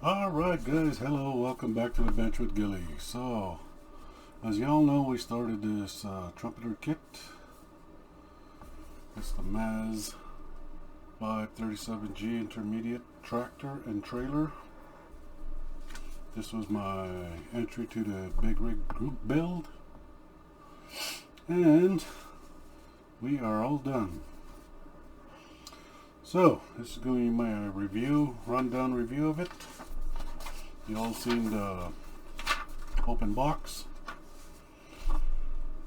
Alright guys, hello, welcome back to the bench with Gilly. So, as y'all know, we started this trumpeter kit. It's the CHMZAP-5247G intermediate tractor and trailer. This was my entry to the big rig group build. And we are all done. So, this is going to be my rundown review of it. You all seen the open box.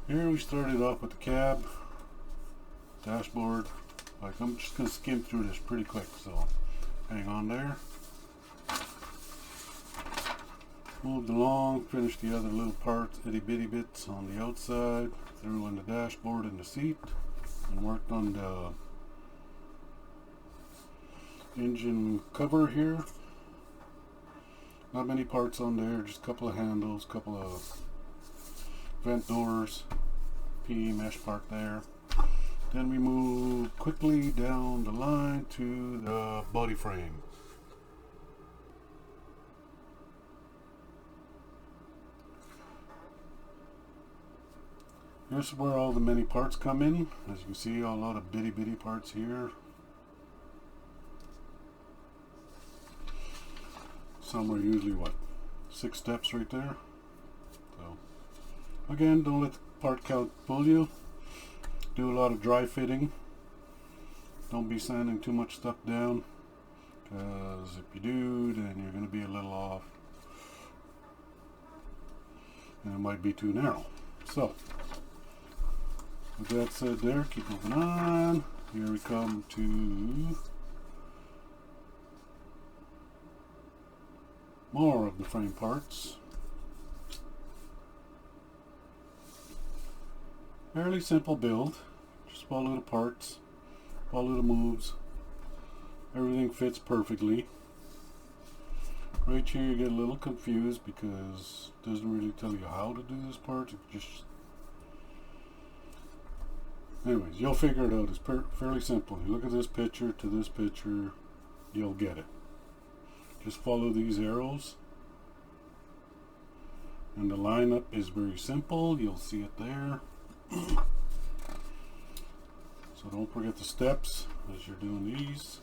Here we started off with the cab, dashboard. I'm just going to skim through this pretty quick, so hang on there. Moved along, finished the other little parts, itty bitty bits on the outside, threw in the dashboard and the seat, and worked on the engine cover here. Not many parts on there, just a couple of handles, couple of vent doors, PE mesh part there. Then we move quickly down the line to the body frame. Here's where all the many parts come in. As you can see, a lot of bitty parts here. Some are usually what, 6 steps right there. So again, don't let the part count fool you. Do a lot of dry fitting. Don't be sanding too much stuff down, because if you do, then you're going to be a little off and it might be too narrow. So with that said there, keep moving on. Here we come to more of the frame parts. Fairly simple build. Just follow the parts, follow the moves. Everything fits perfectly. Right here you get a little confused because it doesn't really tell you how to do this part. It just, anyways, you'll figure it out. It's fairly simple. You look at this picture to this picture, you'll get it. Just follow these arrows, and the lineup is very simple. You'll see it there. So don't forget the steps as you're doing these,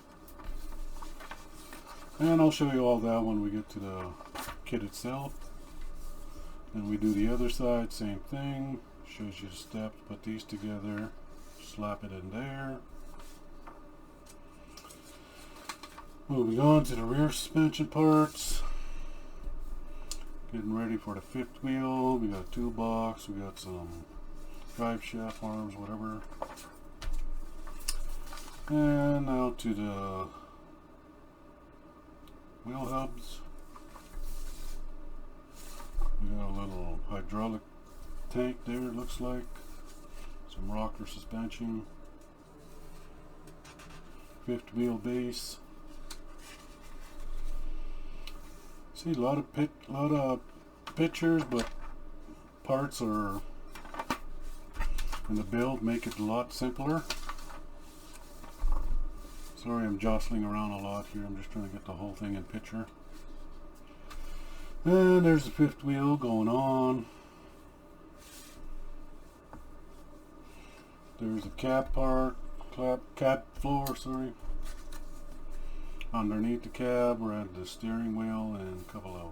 and I'll show you all that when we get to the kit itself. Then we do the other side, same thing. Shows you the steps. Put these together, slap it in there. Moving on to the rear suspension parts. Getting ready for the fifth wheel. We got a toolbox. We got some drive shaft arms, whatever. And now to the wheel hubs. We got a little hydraulic tank there, it looks like. Some rocker suspension. Fifth wheel base. See, a lot of pictures, but parts are in the build make it a lot simpler. Sorry, I'm jostling around a lot here. I'm just trying to get the whole thing in picture. And there's the fifth wheel going on. There's the cab part, cab floor, sorry. Underneath the cab, we're at the steering wheel and a couple of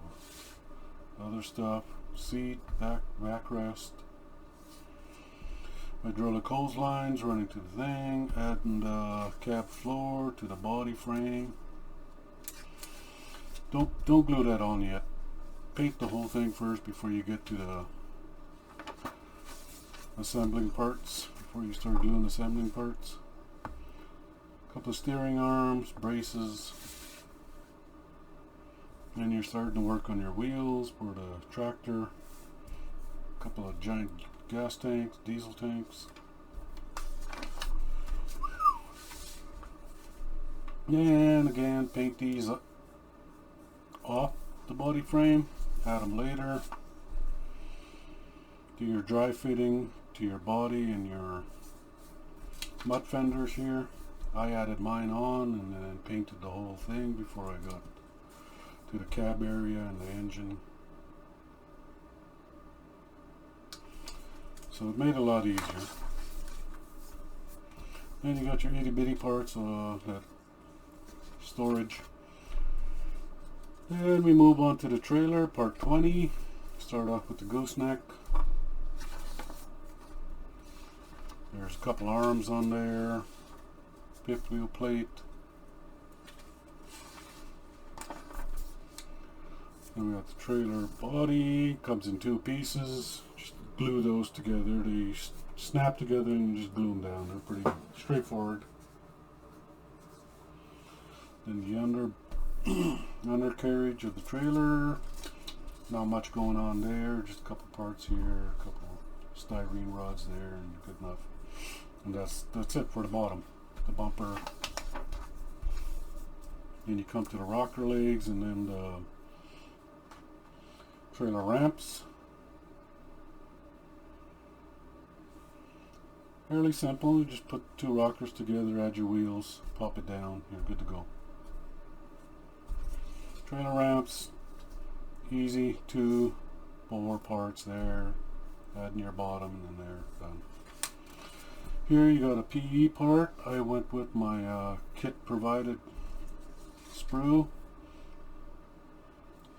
other stuff. Seat, backrest. Hydraulic hose lines running to the thing, adding the cab floor to the body frame. Don't glue that on yet. Paint the whole thing first before you get to the assembling parts. Before you start gluing assembling parts. Couple of steering arms, braces, and you're starting to work on your wheels for the tractor. A couple of giant gas tanks, diesel tanks, and again paint these off the body frame, add them later. Do your dry fitting to your body and your mud fenders here. I added mine on and then painted the whole thing before I got to the cab area and the engine. So it made it a lot easier. Then you got your itty bitty parts, that storage. Then we move on to the trailer, part 20. Start off with the gooseneck. There's a couple arms on there. Fifth wheel plate. Then we got the trailer body. Comes in two pieces. Just glue those together. They snap together and you just glue them down. They're pretty straightforward. Then the undercarriage of the trailer. Not much going on there. Just a couple parts here. A couple styrene rods there, and good enough. And that's it for the bottom. The bumper. Then you come to the rocker legs and then the trailer ramps. Fairly simple. You just put two rockers together, add your wheels, pop it down, you're good to go. Trailer ramps, easy, 2, 4 parts there, adding your bottom and then there, done. Here you got a PE part. I went with my kit provided sprue.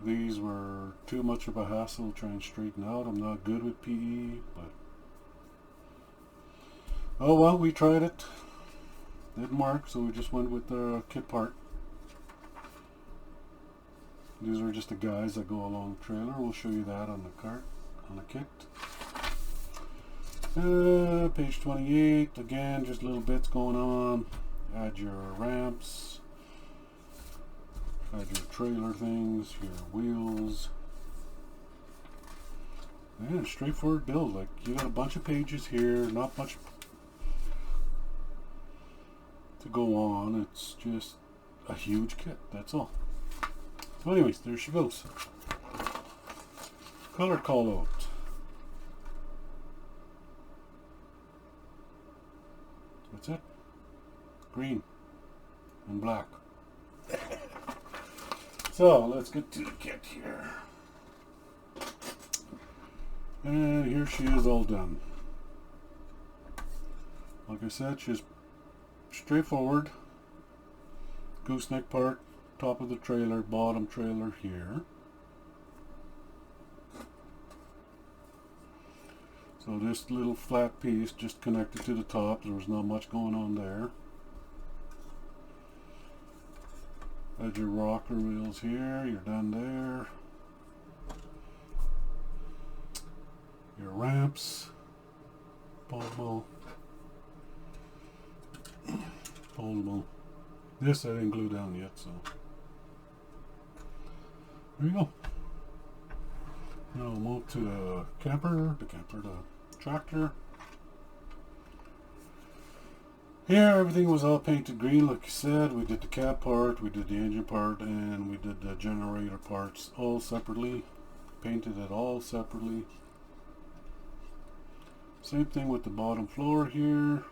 These were too much of a hassle to try and straighten out. I'm not good with PE, but oh well, we tried it. Didn't work, so we just went with the kit part. These are just the guys that go along the trailer. We'll show you that on the cart, on the kit. Page 28, again, just little bits going on. Add your ramps, add your trailer things, your wheels. Yeah, straightforward build. Like, you got a bunch of pages here, not much to go on. It's just a huge kit, that's all. So anyways, there she goes. Color call out. That's it. Green and black. So let's get to the kit here. And here she is all done. Like I said, she's straightforward. Gooseneck part, top of the trailer, bottom trailer here. So this little flat piece just connected to the top. There was not much going on there. Add your rocker wheels here. You're done there. Your ramps. Foldable. Foldable. This I didn't glue down yet, so there you go. Now we'll move to the the tractor. Here everything was all painted green, like I said. We did the cab part, we did the engine part, and we did the generator parts all separately. Painted it all separately. Same thing with the bottom floor here,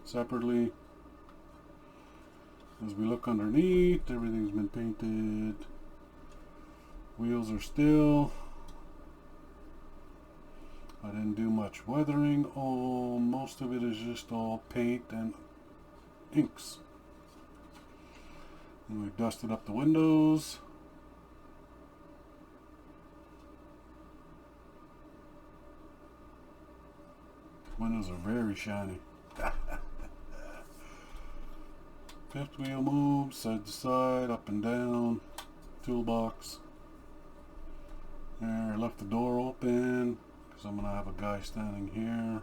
separately. As we look underneath, everything's been painted. Wheels are still. I didn't do much weathering. Oh, most of it is just all paint and inks. And we've dusted up the windows. Windows are very shiny. Fifth wheel moves, side to side, up and down. Toolbox. There, I left the door open. I'm going to have a guy standing here,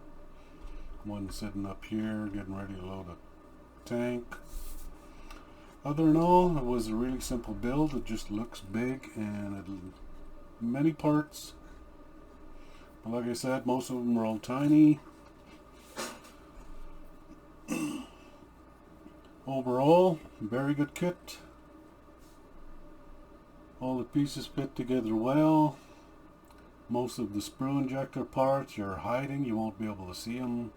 one sitting up here getting ready to load a tank. Other than all, it was a really simple build. It just looks big and many parts, but like I said, most of them are all tiny. Overall, very good kit. All the pieces fit together well. Most of the sprue injector parts you're hiding, you won't be able to see them.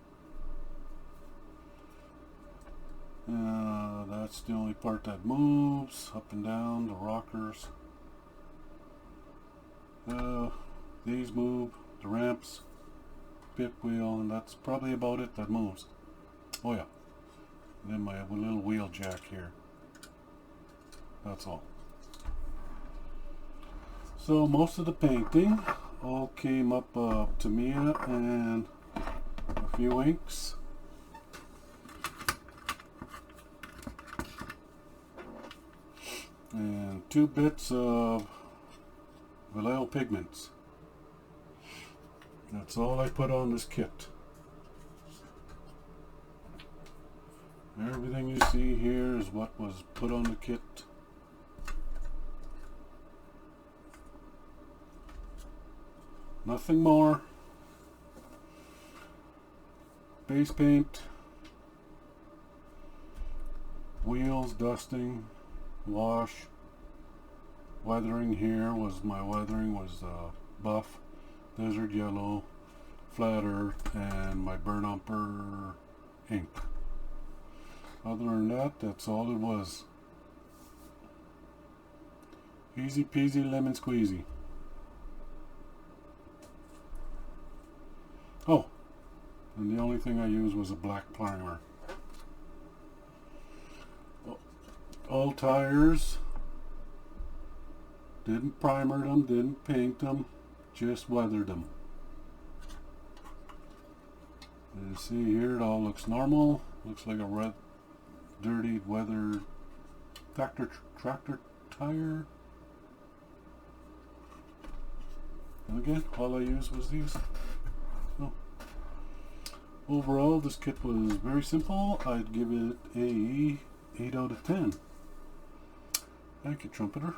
That's the only part that moves, up and down, the rockers. These move, the ramps, fifth wheel, and that's probably about it that moves. Oh yeah, and then my little wheel jack here. That's all. So most of the painting all came up tamiya and a few inks. And 2 bits of Vallejo pigments. That's all I put on this kit. Everything you see here is what was put on the kit. Nothing more. Base paint, wheels, dusting, wash. Weathering here was my weathering was buff, desert yellow, flat earth, and my burn umber ink. Other than that, that's all it was. Easy peasy lemon squeezy. Oh, and the only thing I used was a black primer. All tires, didn't primer them, didn't paint them, just weathered them. You see here it all looks normal, looks like a red, dirty, weathered tractor tire. And again, all I used was these. Oh. Overall, this kit was very simple. I'd give it a 8 out of 10. Thank you, trumpeter.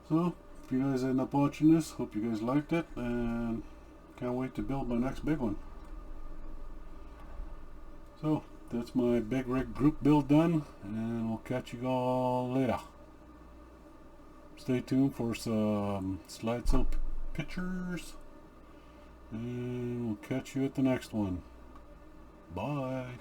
So, if you guys end up watching this, hope you guys liked it, and can't wait to build my next big one. So, that's my big rig group build done, and we'll catch you all later. Stay tuned for some slideshow pictures, and we'll catch you at the next one. Bye.